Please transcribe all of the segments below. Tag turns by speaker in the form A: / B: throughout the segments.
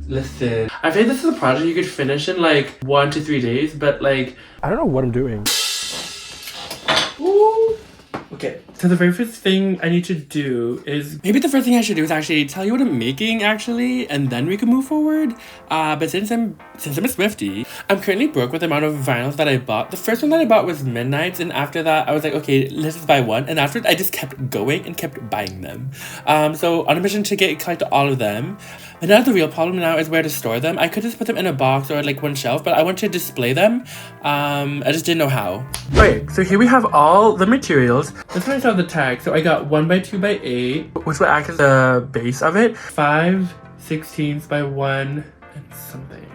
A: Listen, I feel like this is a project you could finish in like 1 to 3 days, but like
B: I don't know what I'm doing.
A: Ooh. Okay, so the very first thing I need to do is maybe the first thing I should do is actually tell you what I'm making actually, and then we can move forward. But since I'm a Swiftie, I'm currently broke with the amount of vinyls that I bought. The first one that I bought was Midnights, and after that I was like, okay, let's just buy one. And after I just kept going and kept buying them. So on a mission to collect all of them. But now the real problem now is where to store them. I could just put them in a box or like one shelf, but I want to display them. I just didn't know how. Okay, so here we have all the materials. This one I saw the tag. So I got 1 by 2 by 8, which will act as the base of it. 5/16 by 1 and something.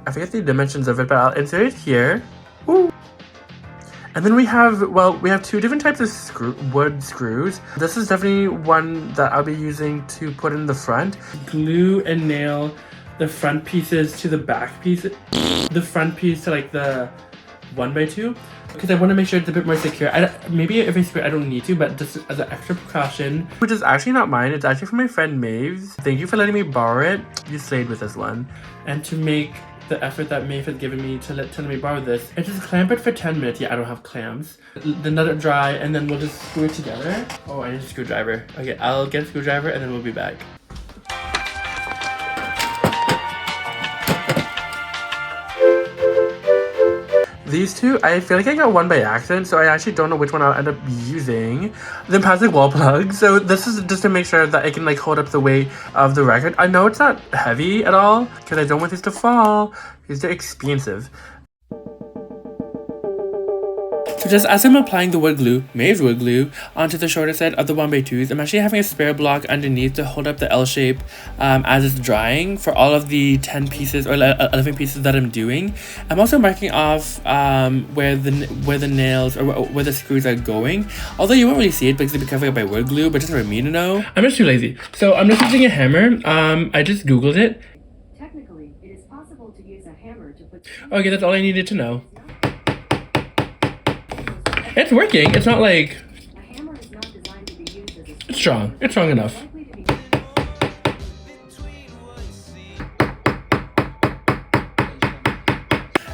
A: I forget the dimensions of it, but I'll insert it here. Woo. And then we have 2 different types of wood screws. This is definitely one that I'll be using to put in the front. Glue and nail the front pieces to the back piece. The front piece to like the 1 by 2. Because I want to make sure it's a bit more secure. Maybe if I swear I don't need to, but just as an extra precaution. Which is actually not mine. It's actually from my friend Maeve's. Thank you for letting me borrow it. You slayed with this one. And to make the effort that Maeve has given me to let me borrow this, I just clamp it for 10 minutes. Yeah, I don't have clamps. Then let it dry, and then we'll just screw it together. Oh, I need a screwdriver. Okay, I'll get a screwdriver, and then we'll be back. These two, I feel like I got one by accident, so I actually don't know which one I'll end up using. The plastic wall plug. So this is just to make sure that it can like hold up the weight of the record. I know it's not heavy at all because I don't want this to fall because they're expensive. So just as I'm applying the wood glue, Maeve's wood glue, onto the shorter side of the 1 by 2s, I'm actually having a spare block underneath to hold up the L shape as it's drying for all of the 10 pieces or 11 pieces that I'm doing. I'm also marking off where the nails or where the screws are going. Although you won't really see it because it'll be covered up by wood glue, but just for me to know. I'm just too lazy. So I'm just using a hammer. I just Googled it.
C: Technically, it is possible to use a hammer to put...
A: Okay, that's all I needed to know. It's working. It's not like...
C: A hammer is not designed to be used as a...
A: It's strong. It's strong enough.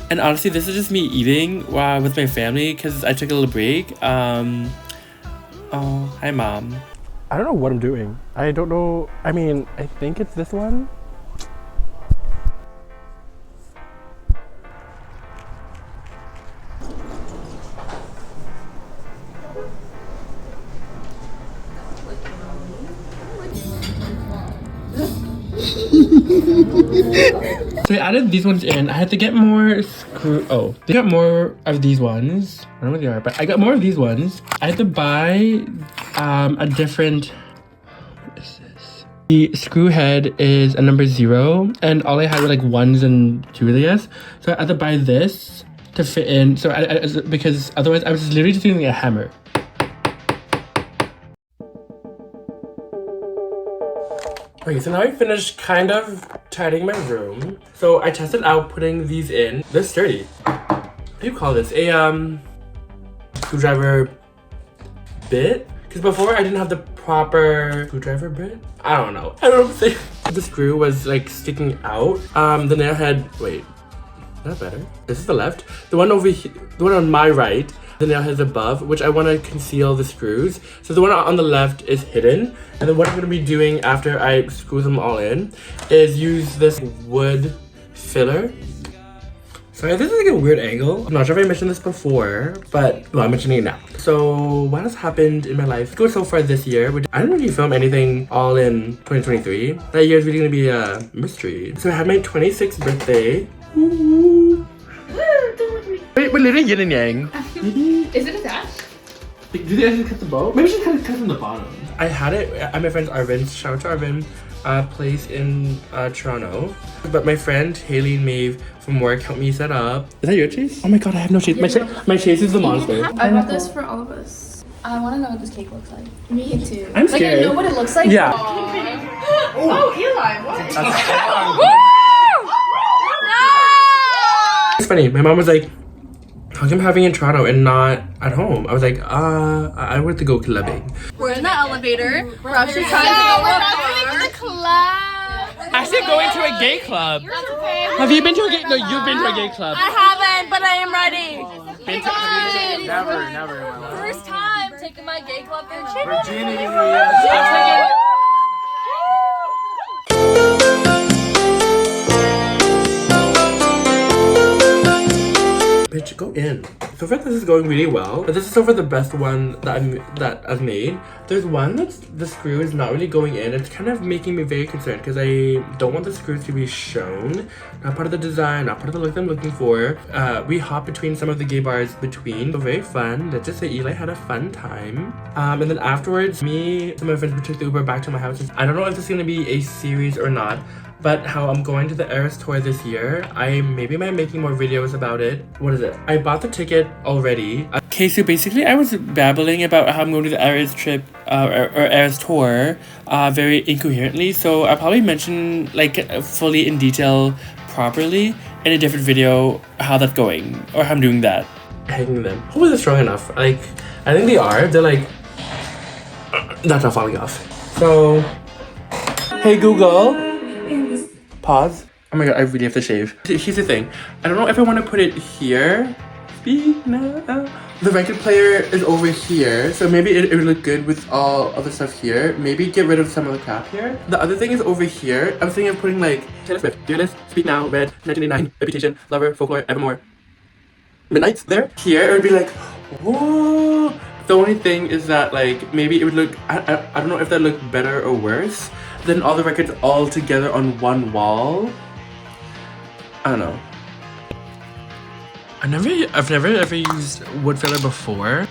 A: And honestly, this is just me eating with my family because I took a little break. Oh, hi, Mom.
B: I don't know what I'm doing. I don't know. I mean, I think it's this one.
A: So I added these ones in. I had to get more they got more of these ones. I don't know what they are, but I got more of these ones. I had to buy a different... What is this? The screw head is a number 0, and all I had were like 1s and 2s, I guess. So I had to buy this to fit in. So because otherwise I was just literally just using a hammer. Okay, so now I finished kind of tidying my room. So I tested out putting these in. They're sturdy. What do you call this? A screwdriver bit? Because before I didn't have the proper screwdriver bit. I don't know what I'm saying. The screw was like sticking out. The nail head, wait, is that better? This is the left. The one over here, the one on my right, the nail head's above, which I want to conceal the screws. So the one on the left is hidden. And then what I'm going to be doing after I screw them all in is use this wood filler. Sorry, this is like a weird angle. I'm not sure if I mentioned this before, but well, I'm mentioning it now. So what has happened in my life go so far this year, which I didn't really film anything all in 2023. That year is really going to be a mystery. So I had my 26th birthday. Woo! Wait, we're literally yin and yang.
D: Is it attached?
A: Do they actually cut the bow? Maybe we should cut from the bottom. I had it at my friend Arvin's, shout out to Arvin, place in Toronto. But my friend Haley and Maeve from work helped me set up. Is that your chase? Oh my god, I have no chase. My chase is the monster.
D: I bought this for all of us. I want to know what this cake looks like. Me too.
A: I'm scared.
D: Like, I know what it looks like.
A: Yeah.
D: Oh, Eli, what?
A: It's funny, my mom was like, how come having in Toronto and not at home? I was like, I wanted to go clubbing.
D: We're in the elevator. We're actually trying to go up. We're not going to the club.
A: Actually going to a gay club.
D: That's okay.
A: Have you been to a gay? No, you've been to a gay club.
D: I haven't, but I am ready.
A: Been to, have you been
B: Never.
D: First time taking my gay club virginity.
B: Virginity.
A: Bitch, go in. So far this is going really well, but this is so far the best one that I've made. There's one that's the screw is not really going in. It's kind of making me very concerned because I don't want the screws to be shown. Not part of the design, not part of the look I'm looking for. We hop between some of the gay bars between, so very fun. Let's just say Eli had a fun time. And then afterwards, me and my friends took the Uber back to my house. I don't know if this is gonna be a series or not, but how I'm going to the Eras tour this year. I maybe might making more videos about it. What is it? I bought the ticket already. Okay, so basically I was babbling about how I'm going to the Eras trip or Eras tour very incoherently. So I'll probably mention like fully in detail properly in a different video how that's going or how I'm doing that. Hanging them. Hopefully they're strong enough. Like, I think they are. They're like, that's not falling off. So, hey Google. Pause. Oh my god, I really have to shave. Here's the thing. I don't know if I want to put it here. Speak now. The record player is over here, so maybe it would look good with all of the stuff here. Maybe get rid of some of the crap here. The other thing is over here. I was thinking of putting like Taylor Swift, Fearless, Speak Now, Red, 1989, Reputation, Lover, Folklore, Evermore, Midnight's there. Here it would be like, whoa. The only thing is that like maybe it would look, I don't know if that looked better or worse than all the records all together on one wall. I don't know. I've never ever used wood filler before.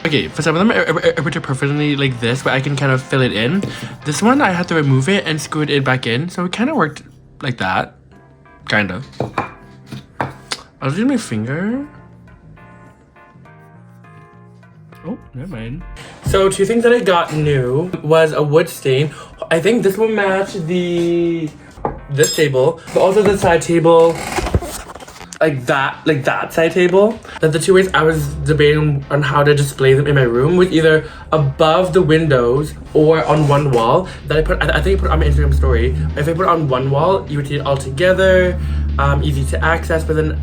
A: Okay, for some of them I put it perfectly like this, but I can kind of fill it in. This one I had to remove it and screw it back in, so it kind of worked like that. Kind of. I'll just use my finger. Oh, never mind. So two things that I got new was a wood stain. I think this will match this table, but also the side table, like that side table. That the two ways I was debating on how to display them in my room was either above the windows or on one wall. That I think I put it on my Instagram story. If I put it on one wall, you would see it all together, easy to access. But then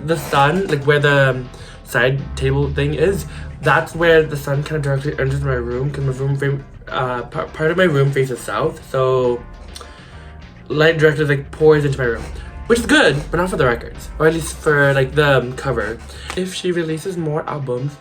A: the sun, like where the side table thing is, that's where the sun kind of directly enters my room because my room part of my room faces south, so light directly like pours into my room, which is good, but not for the records, or at least for like the cover. If she releases more albums,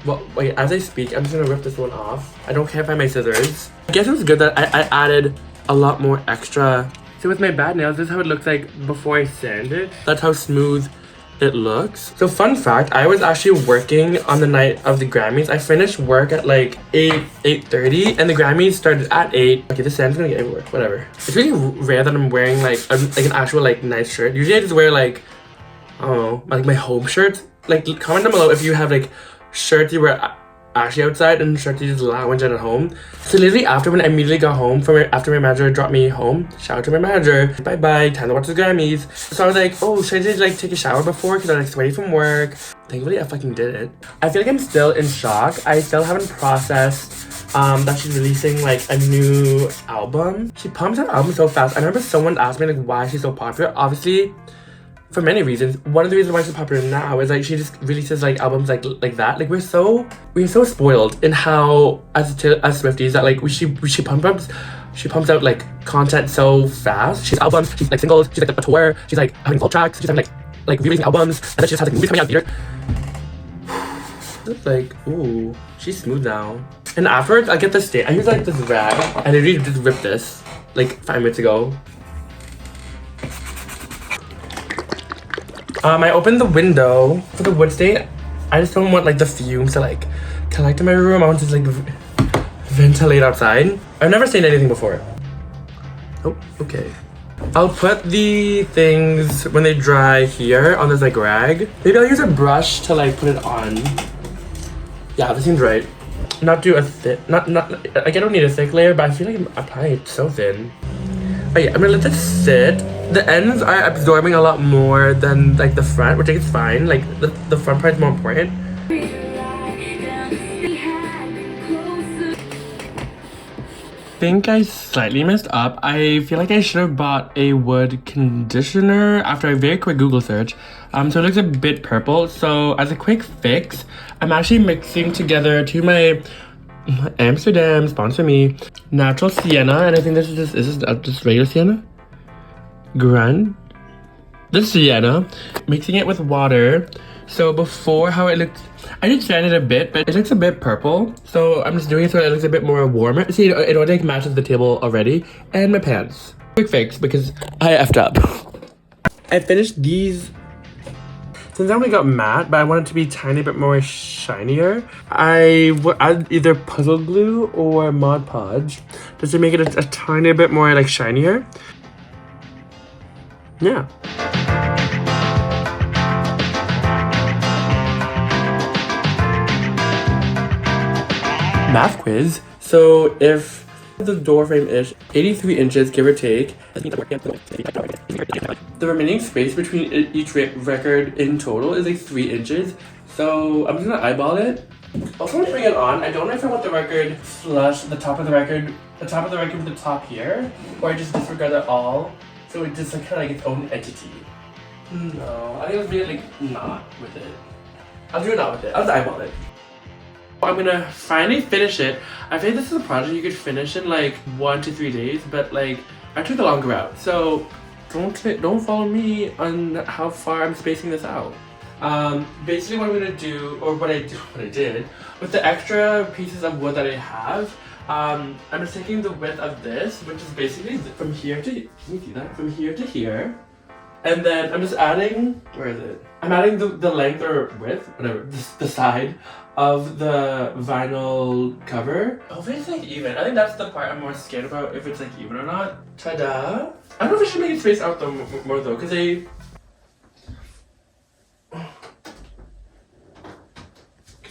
A: well, wait, as I speak, I'm just gonna rip this one off. I can't find my scissors. I guess it was good that I added a lot more extra. So with my bad nails, this is how it looks like before I sand it. That's how smooth it looks. So fun fact, I was actually working on the night of the Grammys. I finished work at like 8:30 and the Grammys started at 8. Okay, this sand's gonna get everywhere, whatever. It's really rare that I'm wearing like an actual like nice shirt. Usually I just wear like, I don't know, like my home shirts. Like comment down below if you have like shirts you wear actually outside and shirts you just lounge at home. So literally after when I immediately got home after my manager dropped me home, shout out to my manager, bye, time to watch the Grammys. So I was like, oh, should I just like take a shower before because I'm like sweaty from work? Thankfully I fucking did it. I feel like I'm still in shock. I still haven't processed that she's releasing like a new album. She pumps out albums so fast. I remember someone asked me like why she's so popular. Obviously for many reasons. One of the reasons why she's popular now is like she just releases like albums like that. Like we're so spoiled in how as Swifties that like she pumps out like content so fast. She's albums, she's like singles, she's like a tour, she's like having full tracks, she's having like releasing albums, and then she just has like movies coming out here. It's like, ooh, she's smooth now. And afterwards I get this stain. I use like this rag and I really just ripped this like 5 minutes ago. I opened the window for the wood stain. I just don't want like the fumes to like collect in my room. I want to like ventilate outside. I've never stained anything before. Oh, okay. I'll put the things when they dry here on this like rag. Maybe I'll use a brush to like put it on. Yeah, this seems right. Not do a thick, not like I don't need a thick layer, but I feel like I'm applying it so thin. Oh yeah, I'm gonna let this sit. The ends are absorbing a lot more than like the front, which I think is fine. Like the front part is more important. think I slightly messed up. I feel like I should have bought a wood conditioner after a very quick Google search. So it looks a bit purple. So as a quick fix, I'm actually mixing together my Amsterdam, sponsor me, natural sienna, and I think this is just regular sienna? Grand? This sienna, mixing it with water. So before how it looks, I did sand it a bit, but it looks a bit purple. So I'm just doing it so it looks a bit more warmer. See, it already matches the table already. And my pants. Quick fix because I effed up. I finished these. Since I only got matte, but I want it to be a tiny bit more shinier, I will add either puzzle glue or Mod Podge just to make it a tiny bit more like shinier. Yeah. Math quiz. So if the door frame is 83 inches, give or take, the remaining space between each record in total is like 3 inches. So I'm just gonna eyeball it. Also, when I bring it on, I don't know if I want the record flush the top of the record with the top here, or I just disregard it all, so it just like kind of like its own entity. No, I think let's do it like not with it. I'll do it not with it. I'll just eyeball it. I'm gonna finally finish it. I think this is a project you could finish in like 1 to 3 days, but like I took the longer route. So don't follow me on how far I'm spacing this out. Basically what I'm gonna do, or what I did with the extra pieces of wood that I have, I'm just taking the width of this, which is basically from here to, can you see that? From here to here. And then I'm just adding, where is it? I'm adding the length or width, whatever, the side of the vinyl cover. Hopefully it's like even. I think that's the part I'm more scared about, if it's like even or not. Ta-da! I don't know if I should make it spaced out though, more though, because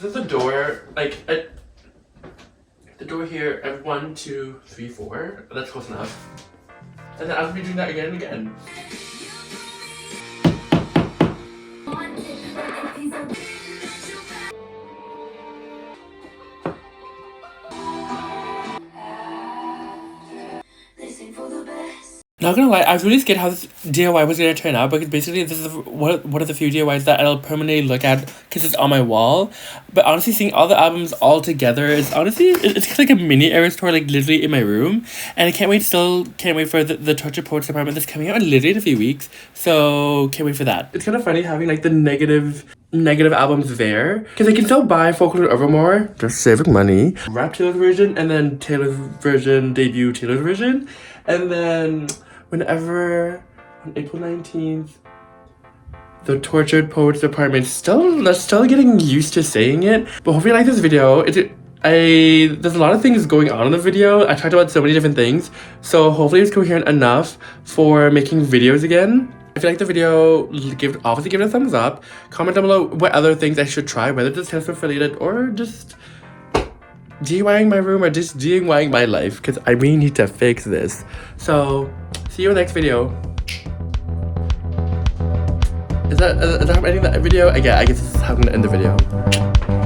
A: there's a door, like, the door here, I have 1, 2, 3, 4. That's close enough. And then I'll be doing that again and again. Not gonna lie, I was really scared how this DIY was gonna turn out, because basically this is one of the few DIYs that I'll permanently look at because it's on my wall. But honestly, seeing all the albums all together is honestly, it's like a mini Eras tour, like literally in my room. And I can't wait for the Tortured Poets department that's coming out in literally in a few weeks. So can't wait for that. It's kind of funny having like the negative albums there, because I can still buy Folklore Evermore, just saving money, Rap Taylor's version, and then Taylor's version, debut Taylor's version, and then whenever on April 19th, the Tortured Poets department, still getting used to saying it, but hopefully you like this video. There's a lot of things going on in the video. I talked about so many different things, so hopefully it's coherent enough for making videos again. If you like the video, obviously give it a thumbs up. Comment down below what other things I should try, whether it's Taylor Swift related or just DIYing my room or just DIYing my life, because I really need to fix this. So, see you in the next video. Is that ending the video? Yeah, I guess this is how I'm gonna end the video.